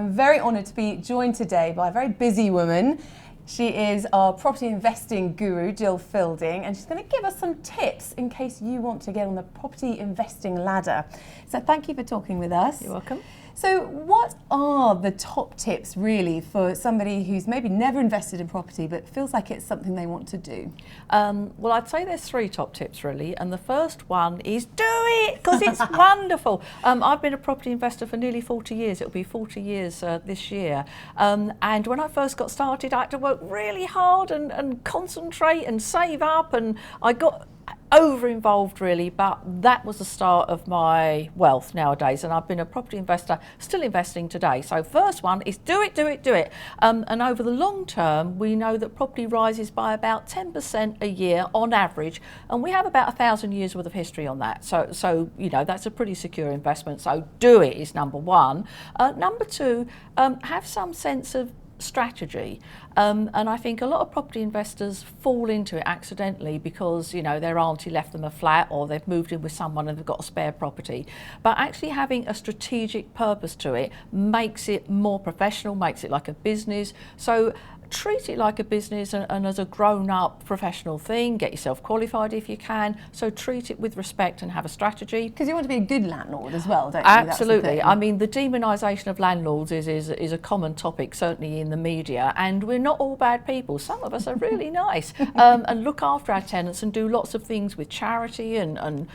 I'm very honoured to be joined today by a very busy woman. She is our property investing guru, Gill, and she's going to give us some tips in case you want to get on the property investing ladder. So thank you for talking with us. You're welcome. So what are the top tips really for somebody who's maybe never invested in property but feels like it's something they want to do? Well, I'd say there's three top tips really, and the first one is do it, because it's wonderful. I've been a property investor for nearly 40 years. It'll be 40 years this year. And when I first got started, I had to work really hard and concentrate and save up, and I got over-involved really, but that was the start of my wealth nowadays, and I've been a property investor, still investing today. So first one is do it, do it, do it. And over the long term, we know that property rises by about 10% a year on average, and we have about 1,000 years worth of history on that. So you know, that's a pretty secure investment. So do it is number one. Number two, have some sense of strategy, and I think a lot of property investors fall into it accidentally because, you know, their auntie left them a flat or they've moved in with someone and they've got a spare property. But actually having a strategic purpose to it makes it more professional, makes it like a business. So treat it like a business and as a grown-up professional thing. Get yourself qualified if you can. So treat it with respect and have a strategy. Because you want to be a good landlord as well, don't you? Absolutely. I mean, the demonisation of landlords is a common topic, certainly in the media, and we're not all bad people. Some of us are really nice and look after our tenants and do lots of things with charity and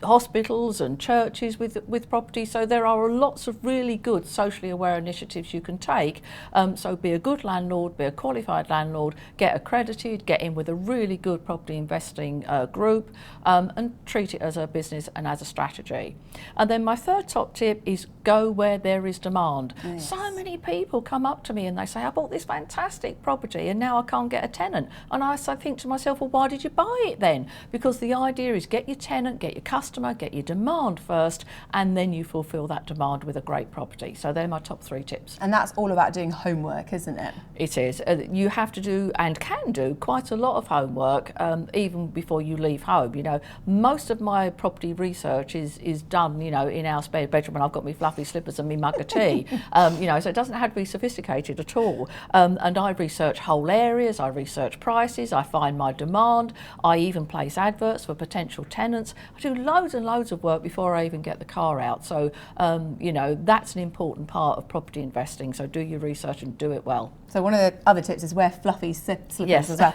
hospitals and churches with property. So there are lots of really good socially aware initiatives you can take. So be a good landlord, be a qualified landlord, get accredited, get in with a really good property investing group, and treat it as a business and as a strategy. And then my third top tip is go where there is demand. Yes. So many people come up to me and they say, I bought this fantastic property and now I can't get a tenant. And I think to myself, well, why did you buy it then? Because the idea is get your tenant, get your customer, get your demand first, and then you fulfill that demand with a great property. So they're my top three tips. And that's all about doing homework, isn't it? It is. You have to do and can do quite a lot of homework even before you leave home. You know, most of my property research is done, you know, in our spare bedroom when I've got my fluffy slippers and my mug of tea. You know, so it doesn't have to be sophisticated at all. And I research whole areas, I research prices, I find my demand, I even place adverts for potential tenants. I do loads and loads of work before I even get the car out. So, you know, that's an important part of property investing. So do your research and do it well. So one of the other tips is wear fluffy slippers yes. as well.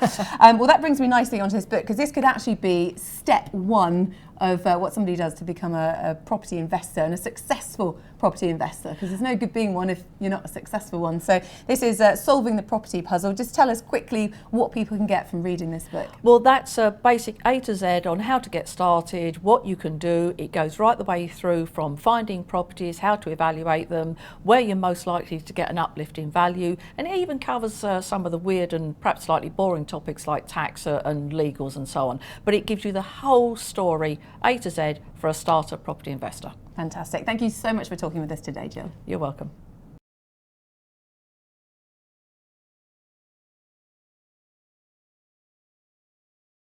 Well, that brings me nicely onto this book, because this could actually be step one of what somebody does to become a property investor and a successful property investor, because there's no good being one if you're not a successful one. So this is solving the property puzzle. Just tell us quickly what people can get from reading this book. Well, that's a basic A to Z on how to get started, what you can do. It goes right the way through from finding properties, how to evaluate them, where you're most likely to get an uplift in value, and it even covers some of the weird and perhaps slightly boring topics like tax and legals and so on. But it gives you the whole story, A to Z, for a starter property investor. Fantastic. Thank you so much for talking with us today, Jill. You're welcome.